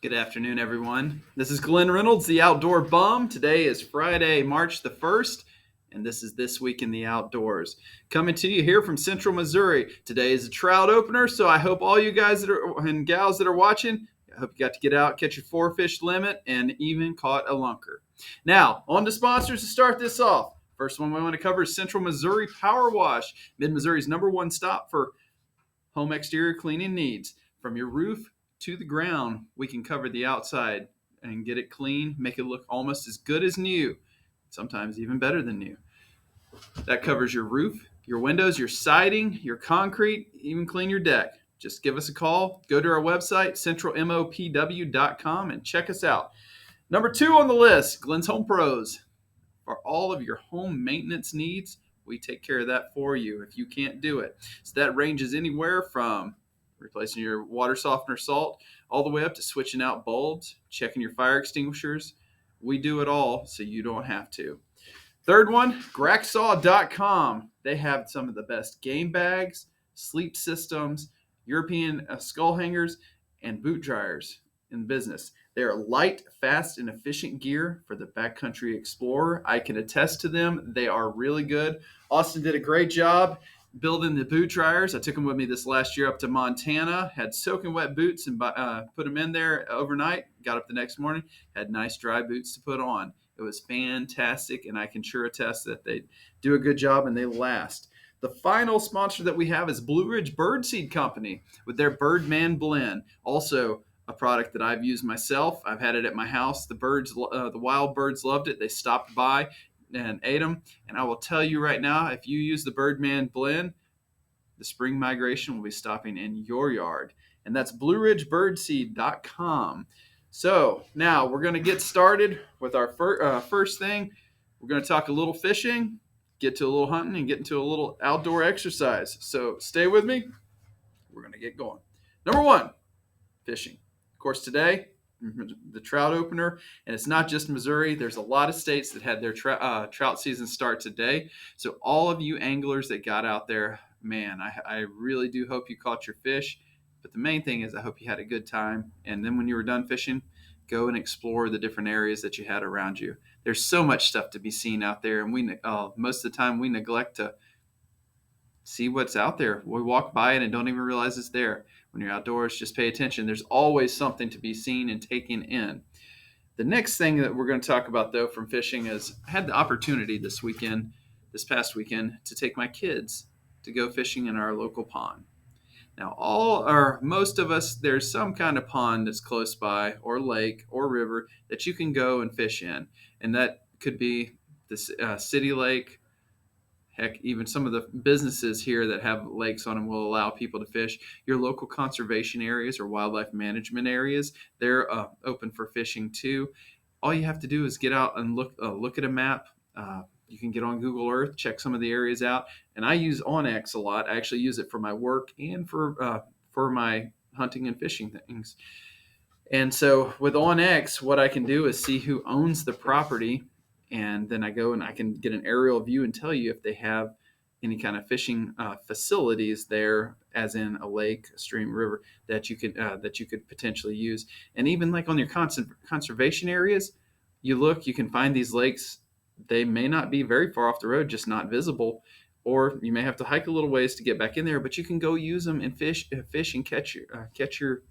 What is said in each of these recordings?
Good afternoon, everyone. This is Glenn Reynolds, the Outdoor Bum. Today is Friday, March the 1st, and this is This Week in the Outdoors. Coming to you here from Central Missouri. Today is a trout opener, so I hope all you guys and gals that are watching, I hope you got to get out, catch your 4-fish limit, and even caught a lunker. Now, on to sponsors to start this off. First one we want to cover is Central Missouri Power Wash, Mid-Missouri's #1 stop for home exterior cleaning needs. From your roof to the ground, we can cover the outside and get it clean, make it look almost as good as new, sometimes even better than new. That covers your roof, your windows, your siding, your concrete, even clean your deck. Just give us a call. Go to our website, centralmopw.com, and check us out. Number 2 on the list, Glenn's Home Pros. For all of your home maintenance needs, we take care of that for you if you can't do it. So that ranges anywhere from replacing your water softener salt all the way up to switching out bulbs, checking your fire extinguishers. We do it all so you don't have to. Third one, Graksaw.com. They have some of the best game bags, sleep systems, European skull hangers, and boot dryers in business. They are light, fast, and efficient gear for the backcountry explorer. I can attest to them. They are really good. Austin did a great job building the boot dryers. I took them with me this last year up to Montana, had soaking wet boots and put them in there overnight. Got up the next morning, had nice dry boots to put on. It was fantastic, and I can sure attest that they do a good job and they last. The final sponsor that we have is Blue Ridge Birdseed Company with their Birdman Blend. Also, a product that I've used myself. I've had it at my house. The wild birds loved it. They stopped by and ate them. And I will tell you right now, if you use the Birdman Blend, the spring migration will be stopping in your yard. And that's BlueRidgeBirdseed.com. So now we're going to get started with our first thing. We're going to talk a little fishing, get to a little hunting, and get into a little outdoor exercise. So stay with me. We're going to get going. Number 1, fishing. Of course, today, the trout opener, and it's not just Missouri. There's a lot of states that had their trout season start today. So all of you anglers that got out there, man, I really do hope you caught your fish. But the main thing is I hope you had a good time. And then when you were done fishing, go and explore the different areas that you had around you. There's so much stuff to be seen out there, and most of the time we neglect to see what's out there. We walk by it and don't even realize it's there. When you're outdoors, just pay attention. There's always something to be seen and taken in. The next thing that we're going to talk about, though, from fishing is I had the opportunity this past weekend, to take my kids to go fishing in our local pond. Now, most of us, there's some kind of pond that's close by, or lake, or river that you can go and fish in. And that could be the city lake. Heck, even some of the businesses here that have lakes on them will allow people to fish. Your local conservation areas or wildlife management areas, they're open for fishing too. All you have to do is get out and look at a map. You can get on Google Earth, check some of the areas out. And I use onX a lot. I actually use it for my work and for my hunting and fishing things. And so with onX, what I can do is see who owns the property, and then I go and I can get an aerial view and tell you if they have any kind of fishing facilities there, as in a lake, a stream, river that you could potentially use. And even like on your conservation areas, you can find these lakes. They may not be very far off the road, just not visible, or you may have to hike a little ways to get back in there. But you can go use them and fish and catch your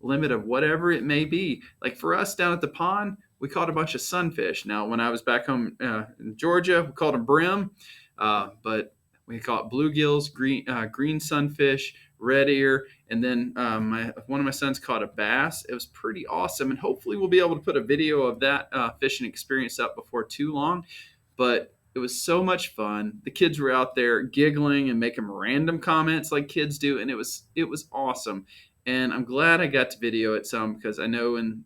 limit of whatever it may be. Like for us down at the pond, we caught a bunch of sunfish. Now, when I was back home in Georgia, we called them brim, but we caught bluegills, green sunfish, red ear, and then one of my sons caught a bass. It was pretty awesome, and hopefully we'll be able to put a video of that fishing experience up before too long. But it was so much fun. The kids were out there giggling and making random comments like kids do, and it was awesome. And I'm glad I got to video it some, because I know in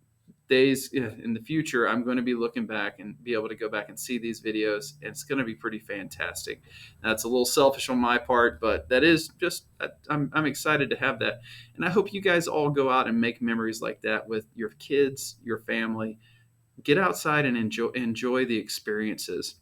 days in the future, I'm going to be looking back and be able to go back and see these videos. And it's going to be pretty fantastic. That's a little selfish on my part, but that is just, I'm excited to have that. And I hope you guys all go out and make memories like that with your kids, your family. Get outside and enjoy the experiences.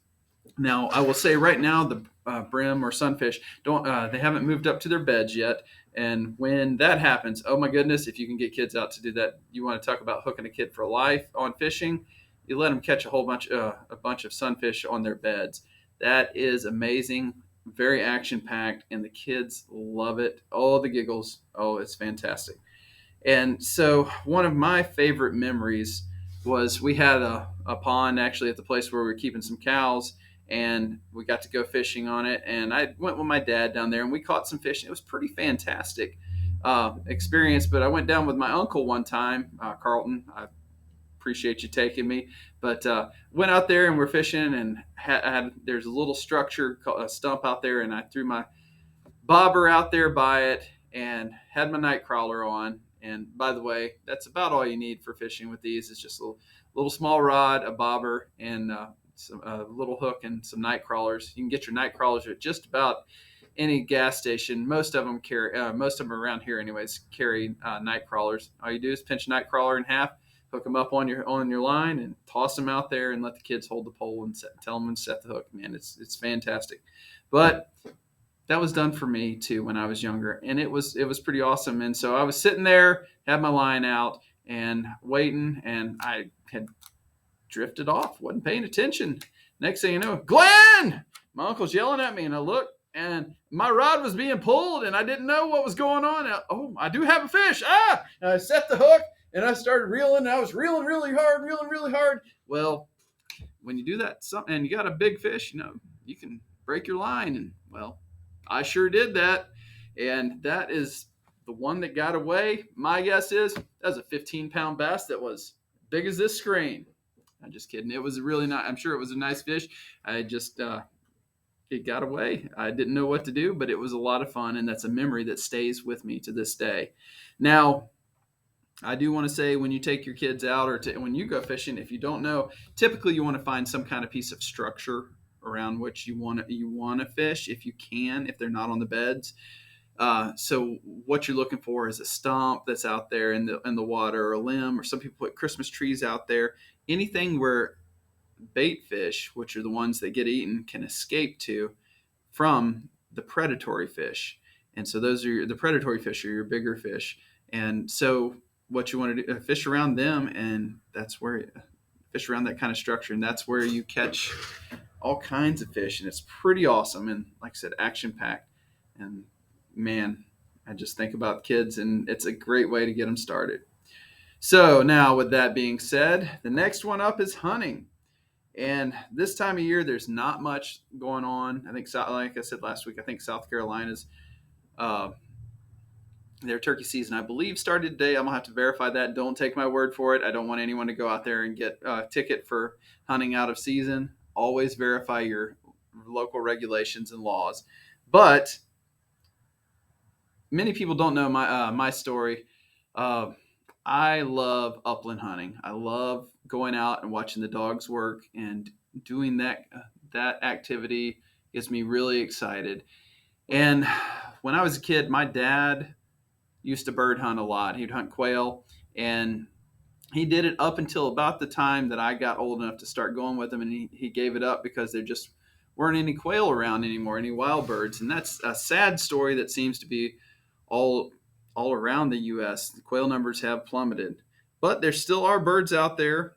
Now, I will say right now, the brim or sunfish don't they haven't moved up to their beds yet. And when that happens, oh my goodness, if you can get kids out to do that, you want to talk about hooking a kid for life on fishing. You let them catch a bunch of sunfish on their beds. That is amazing, very action packed, and the kids love it. Oh, the giggles! Oh, it's fantastic. And so one of my favorite memories was we had a pond actually at the place where we were keeping some cows, and we got to go fishing on it. And I went with my dad down there and we caught some fish. It was pretty fantastic experience. But I went down with my uncle one time, Carlton. I appreciate you taking me. But went out there and we're fishing and there's a little structure, a stump out there, and I threw my bobber out there by it and had my night crawler on. And by the way, that's about all you need for fishing with these. It's just a little small rod, a bobber, and a little hook and some night crawlers. You can get your night crawlers at just about any gas station. Most of them carry, most of them around here, anyways, carry night crawlers. All you do is pinch a night crawler in half, hook them up on your line, and toss them out there, and let the kids hold the pole and tell them to set the hook. Man, it's fantastic. But that was done for me too when I was younger, and it was pretty awesome. And so I was sitting there, had my line out, and waiting, and I had drifted off, wasn't paying attention. Next thing you know, Glenn, my uncle's yelling at me, and I look, and my rod was being pulled, and I didn't know what was going on. Oh, I do have a fish! And I set the hook, and I started reeling. And I was reeling really hard, reeling really hard. Well, when you do that, and you got a big fish, you can break your line, and well, I sure did that. And that is the one that got away. My guess is that was a 15-pound bass that was big as this screen. I'm just kidding. It was really not. I'm sure it was a nice fish. I just it got away. I didn't know what to do, but it was a lot of fun, and that's a memory that stays with me to this day. Now, I do want to say, when you take your kids out or when you go fishing, if you don't know, typically you want to find some kind of piece of structure around which you want to fish if you can, if they're not on the beds. So what you're looking for is a stump that's out there in the water, or a limb, or some people put Christmas trees out there. Anything where bait fish, which are the ones that get eaten, can escape to from the predatory fish. And so the predatory fish are your bigger fish. And so what you want to do, fish around them, and that's where fish around that kind of structure, and that's where you catch all kinds of fish, and it's pretty awesome. And like I said, action packed. And man, I just think about kids, and it's a great way to get them started. So now, with that being said, the next one up is hunting. And this time of year, there's not much going on. I think, like I said last week, I think South Carolina's uh, their turkey season, I believe, started today. I'm gonna have to verify that. Don't take my word for it. I don't want anyone to go out there and get a ticket for hunting out of season. Always verify your local regulations and laws. But many people don't know my story. Uh, I love upland hunting. I love going out and watching the dogs work, and doing that activity gets me really excited. And when I was a kid, my dad used to bird hunt a lot. He'd hunt quail, and he did it up until about the time that I got old enough to start going with him, and he gave it up because there just weren't any quail around anymore, any wild birds. And that's a sad story that seems to be all all around the U.S. The quail numbers have plummeted, but there still are birds out there.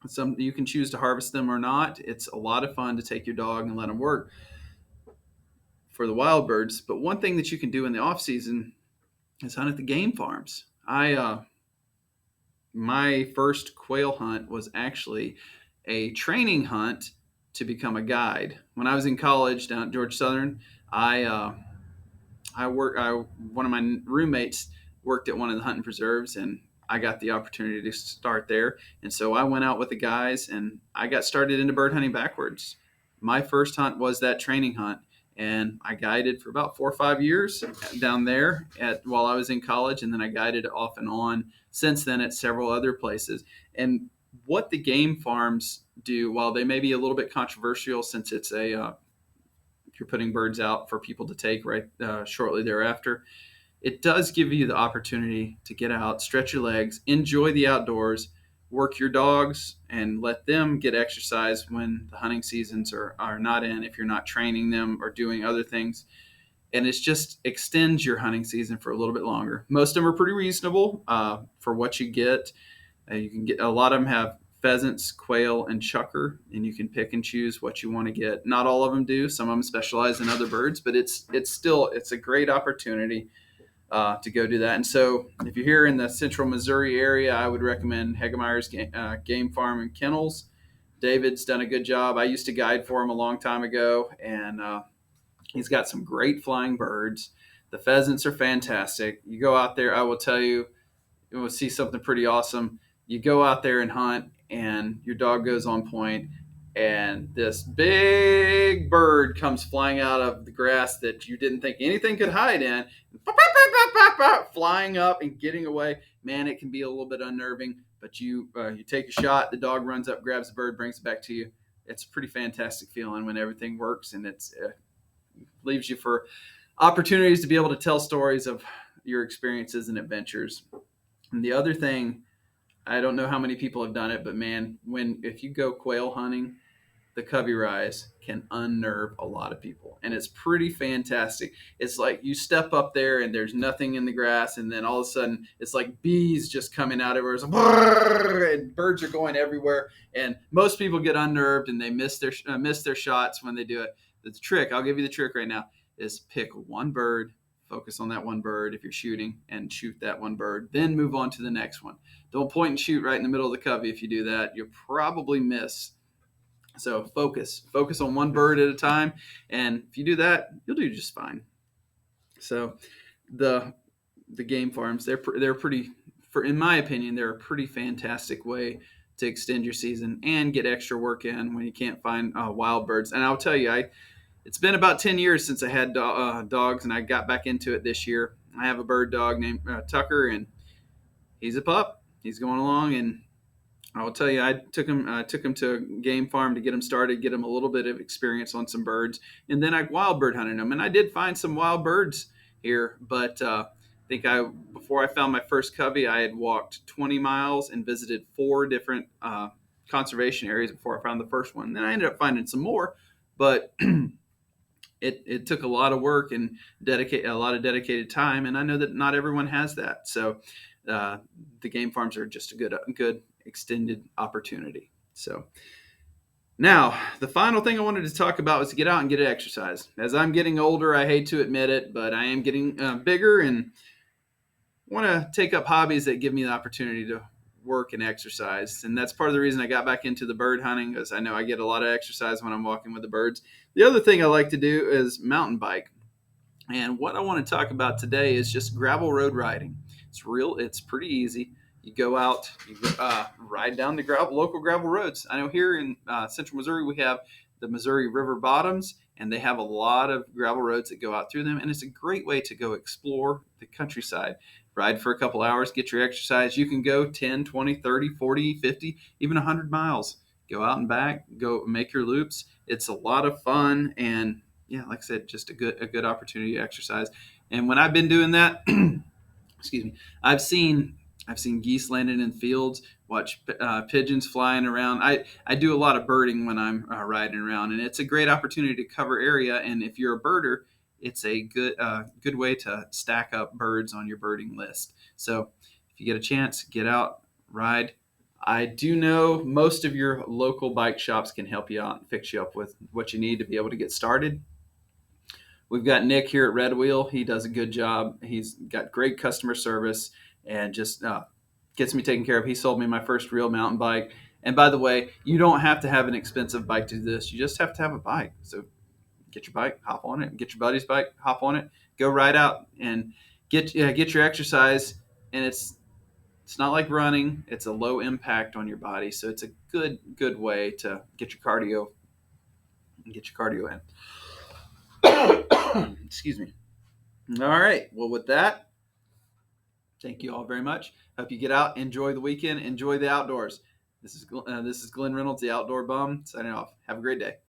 Some you can choose to harvest them or not. It's a lot of fun to take your dog and let them work for the wild birds. But one thing that you can do in the off season is hunt at the game farms. I My first quail hunt was actually a training hunt to become a guide. When I was in college down at Georgia Southern, I I work. One of my roommates worked at one of the hunting preserves, and I got the opportunity to start there. And so I went out with the guys, and I got started into bird hunting backwards. My first hunt was that training hunt, and I guided for about 4 or 5 years down there while I was in college, and then I guided off and on since then at several other places. And what the game farms do, while they may be a little bit controversial, since it's you're putting birds out for people to take right shortly thereafter, it does give you the opportunity to get out, stretch your legs, enjoy the outdoors, work your dogs and let them get exercise when the hunting seasons are not in, if you're not training them or doing other things. And it's just extends your hunting season for a little bit longer. Most of them are pretty reasonable for what you get. You can get a lot of them have pheasants, quail, and chukar, and you can pick and choose what you want to get. Not all of them do. Some of them specialize in other birds, but it's a great opportunity to go do that. And so, if you're here in the central Missouri area, I would recommend Hegemeyer's Game Farm and Kennels. David's done a good job. I used to guide for him a long time ago, and he's got some great flying birds. The pheasants are fantastic. You go out there, I will tell you, you will see something pretty awesome. You go out there and hunt, and your dog goes on point, and this big bird comes flying out of the grass that you didn't think anything could hide in, flying up and getting away. Man, it can be a little bit unnerving, but you take a shot, the dog runs up, grabs the bird, brings it back to you. It's a pretty fantastic feeling when everything works, and it's leaves you for opportunities to be able to tell stories of your experiences and adventures. And the other thing, I don't know how many people have done it, but man, if you go quail hunting, the covey rise can unnerve a lot of people, and it's pretty fantastic. It's like you step up there and there's nothing in the grass, and then all of a sudden it's like bees just coming out everywhere, and birds are going everywhere, and most people get unnerved and they miss their shots when they do it. The trick, I'll give you the trick right now, is pick one bird, focus on that one bird if you're shooting, and shoot that one bird, then move on to the next one. Don't point and shoot right in the middle of the covey. If you do that, you'll probably miss. So focus on one bird at a time, and if you do that, you'll do just fine. So the game farms, they're pretty, in my opinion, they're a pretty fantastic way to extend your season and get extra work in when you can't find wild birds. And I'll tell you, it's been about 10 years since I had dogs, and I got back into it this year. I have a bird dog named Tucker, and he's a pup. He's going along, and I will tell you, I took him to a game farm to get him started, get him a little bit of experience on some birds, and then I wild bird hunted him, and I did find some wild birds here. But before I found my first covey, I had walked 20 miles and visited 4 different conservation areas before I found the first one. Then I ended up finding some more, but it took a lot of work and a lot of dedicated time, and I know that not everyone has that. So the game farms are just a good extended opportunity. So now the final thing I wanted to talk about was to get out and get exercise. As I'm getting older, I hate to admit it, but I am getting bigger and want to take up hobbies that give me the opportunity to work and exercise. And that's part of the reason I got back into the bird hunting, because I know I get a lot of exercise when I'm walking with the birds. The other thing I like to do is mountain bike. And what I want to talk about today is just gravel road riding. It's pretty easy. You go out, you ride down the local gravel roads. I know here in central Missouri, we have the Missouri River bottoms, and they have a lot of gravel roads that go out through them. And it's a great way to go explore the countryside. Ride for a couple hours, get your exercise. You can go 10, 20, 30, 40, 50, even 100 miles. Go out and back, go make your loops. It's a lot of fun, and yeah, like I said, just a good opportunity to exercise. And when I've been doing that, excuse me, I've seen geese landing in fields, watch pigeons flying around. I do a lot of birding when I'm riding around, and it's a great opportunity to cover area. And if you're a birder, it's a good way to stack up birds on your birding list. So if you get a chance, get out, ride. I do know most of your local bike shops can help you out and fix you up with what you need to be able to get started. We've got Nick here at Red Wheel. He does a good job. He's got great customer service and just gets me taken care of. He sold me my first real mountain bike. And by the way, you don't have to have an expensive bike to do this. You just have to have a bike. So get your bike, hop on it. Get your buddy's bike, hop on it. Go ride out and get your exercise. And it's not like running. It's a low impact on your body. So it's a good way to get your cardio in. Excuse me. All right. Well, with that, thank you all very much. Hope you get out, enjoy the weekend, enjoy the outdoors. This is Glenn Reynolds, the Outdoor Bum, signing off. Have a great day.